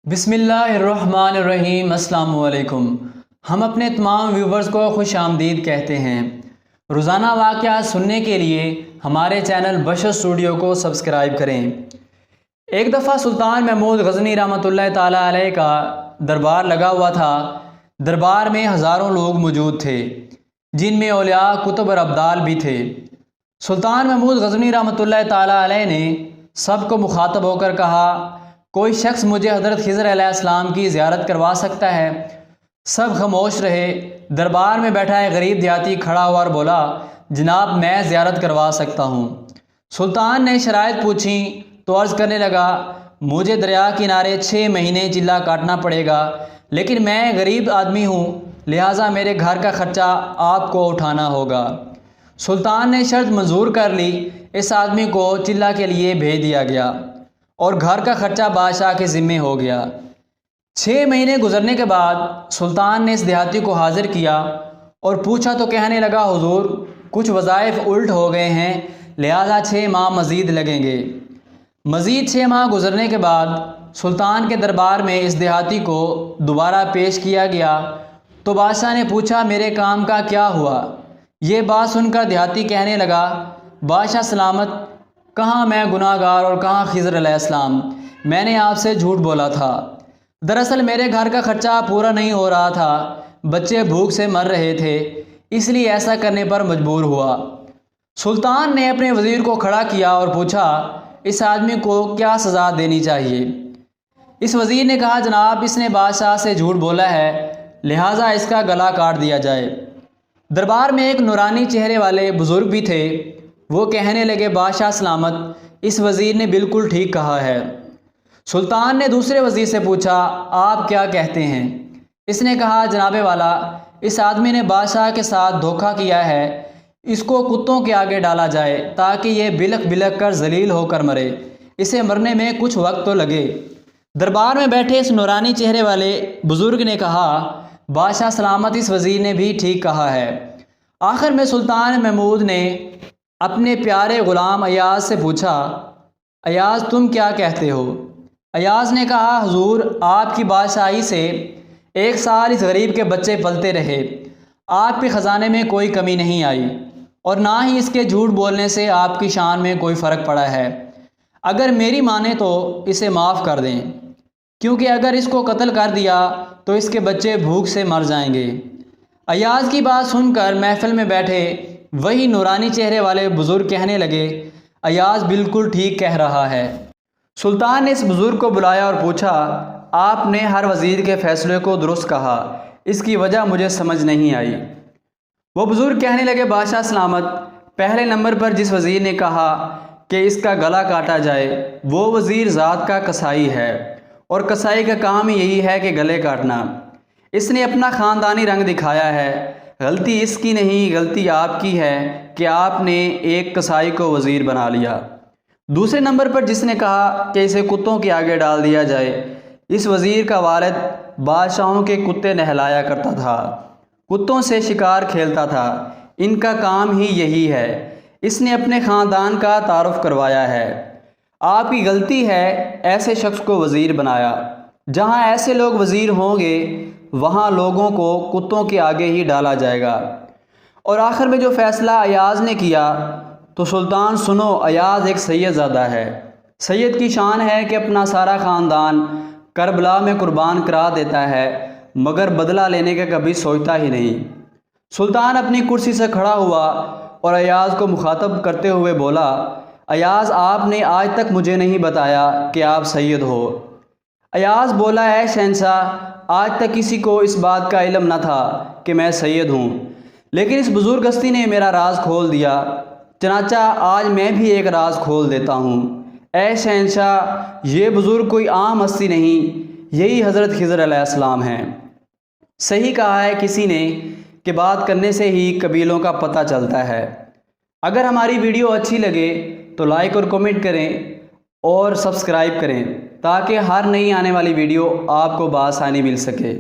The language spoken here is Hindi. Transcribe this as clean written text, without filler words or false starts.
बिस्मिल्लाहिर्रहमानिर्रहीम। अस्सलाम वालेकुम। हम अपने तमाम व्यूवर्स को खुश आमदीद कहते हैं। रोज़ाना वाक़यात सुनने के लिए हमारे चैनल बशर स्टूडियो को सब्सक्राइब करें। एक दफ़ा सुल्तान महमूद गज़नी रहमतुल्लाह ताला अलैह का दरबार लगा हुआ था। दरबार में हज़ारों लोग मौजूद थे, जिनमें औलिया, कुतुब और अब्दाल भी थे। सुल्तान महमूद गज़नी रहमतुल्लाह ताला अलैह ने सबको मुखातब होकर कहा, कोई शख्स मुझे हज़रत खिज़र अलैहिस्सलाम की ज़ियारत करवा सकता है? सब खामोश रहे। दरबार में बैठा एक गरीब देहाती खड़ा हुआ और बोला, जनाब मैं ज़ियारत करवा सकता हूँ। सुल्तान ने शराइत पूछी तो अर्ज़ करने लगा, मुझे दरिया किनारे 6 महीने चिल्ला काटना पड़ेगा, लेकिन मैं गरीब आदमी हूँ, लिहाजा मेरे घर का ख़र्चा आपको उठाना होगा। सुल्तान ने शर्त मंजूर कर ली। इस आदमी को चिल्ला के लिए भेज दिया गया और घर का खर्चा बादशाह के ज़िम्मे हो गया। 6 महीने गुजरने के बाद सुल्तान ने इस देहाती को हाजिर किया और पूछा तो कहने लगा, हुजूर कुछ वज़ाइफ उल्ट हो गए हैं, लिहाजा 6 माह मज़ीद लगेंगे। मज़ीद 6 माह गुजरने के बाद सुल्तान के दरबार में इस देहाती को दोबारा पेश किया गया तो बादशाह ने पूछा, मेरे काम का क्या हुआ? ये बात सुनकर देहाती कहने लगा, बादशाह सलामत, कहाँ मैं गुनाहगार और कहाँ खिज़र अलैहिस्सलाम, मैंने आपसे झूठ बोला था। दरअसल मेरे घर का खर्चा पूरा नहीं हो रहा था, बच्चे भूख से मर रहे थे, इसलिए ऐसा करने पर मजबूर हुआ। सुल्तान ने अपने वज़ीर को खड़ा किया और पूछा, इस आदमी को क्या सज़ा देनी चाहिए? इस वज़ीर ने कहा, जनाब इसने बादशाह से झूठ बोला है, लिहाजा इसका गला काट दिया जाए। दरबार में एक नूरानी चेहरे वाले बुज़ुर्ग भी थे। वो कहने लगे, बादशाह सलामत, इस वज़ीर ने बिल्कुल ठीक कहा है। सुल्तान ने दूसरे वज़ीर से पूछा, आप क्या कहते हैं? इसने कहा, जनाबे वाला, इस आदमी ने बादशाह के साथ धोखा किया है, इसको कुत्तों के आगे डाला जाए ताकि ये बिलख बिलख कर जलील होकर मरे, इसे मरने में कुछ वक्त तो लगे। दरबार में बैठे इस नूरानी चेहरे वाले बुज़ुर्ग ने कहा, बादशाह सलामत, इस वज़ीर ने भी ठीक कहा है। आखिर में सुल्तान महमूद ने अपने प्यारे ग़ुलाम अयाज़ से पूछा, अयाज़ तुम क्या कहते हो? अयाज़ ने कहा, हुजूर आपकी बादशाही से 1 साल इस गरीब के बच्चे पलते रहे, आपके ख़जाने में कोई कमी नहीं आई और ना ही इसके झूठ बोलने से आपकी शान में कोई फ़र्क पड़ा है। अगर मेरी माने तो इसे माफ़ कर दें, क्योंकि अगर इसको कत्ल कर दिया तो इसके बच्चे भूख से मर जाएंगे। अयाज़ की बात सुनकर महफ़िल में बैठे वही नूरानी चेहरे वाले बुज़ुर्ग कहने लगे, अयाज़ बिल्कुल ठीक कह रहा है। सुल्तान ने इस बुज़ुर्ग को बुलाया और पूछा, आपने हर वज़ीर के फ़ैसले को दुरुस्त कहा, इसकी वजह मुझे समझ नहीं आई। वो बुज़ुर्ग कहने लगे, बादशाह सलामत, पहले नंबर पर जिस वज़ीर ने कहा कि इसका गला काटा जाए, वो वज़ीर ज़ात का कसाई है और कसाई का काम ही यही है कि गले काटना। इसने अपना ख़ानदानी रंग दिखाया है। गलती इसकी नहीं, गलती आपकी है कि आपने एक कसाई को वज़ीर बना लिया। दूसरे नंबर पर जिसने कहा कि इसे कुत्तों के आगे डाल दिया जाए, इस वज़ीर का वालिद बादशाहों के कुत्ते नहलाया करता था, कुत्तों से शिकार खेलता था, इनका काम ही यही है। इसने अपने ख़ानदान का तारुफ करवाया है। आपकी गलती है ऐसे शख्स को वज़ीर बनाया। जहाँ ऐसे लोग वज़ीर होंगे वहाँ लोगों को कुत्तों के आगे ही डाला जाएगा। और आखिर में जो फ़ैसला अयाज़ ने किया, तो सुल्तान सुनो, अयाज़ एक सैयदज़ादा है। सैयद की शान है कि अपना सारा ख़ानदान करबला में कुर्बान करा देता है, मगर बदला लेने का कभी सोचता ही नहीं। सुल्तान अपनी कुर्सी से खड़ा हुआ और अयाज़ को मुखातब करते हुए बोला, अयाज़ आपने आज तक मुझे नहीं बताया कि आप सैयद हो। अयाज़ बोला, है शहंशाह, आज तक किसी को इस बात का इल्म न था कि मैं सैयद हूँ, लेकिन इस बुज़ुर्ग हस्ती ने मेरा राज खोल दिया, चनाचा आज मैं भी एक राज खोल देता हूँ। ऐ शहंशाह, ये बुज़ुर्ग कोई आम हस्ती नहीं, यही हज़रत खिज़र अलैहिस्सलाम हैं। सही कहा है किसी ने कि बात करने से ही कबीलों का पता चलता है। अगर हमारी वीडियो अच्छी लगे तो लाइक और कमेंट करें और सब्सक्राइब करें, ताकि हर नई आने वाली वीडियो आपको बआसानी मिल सके।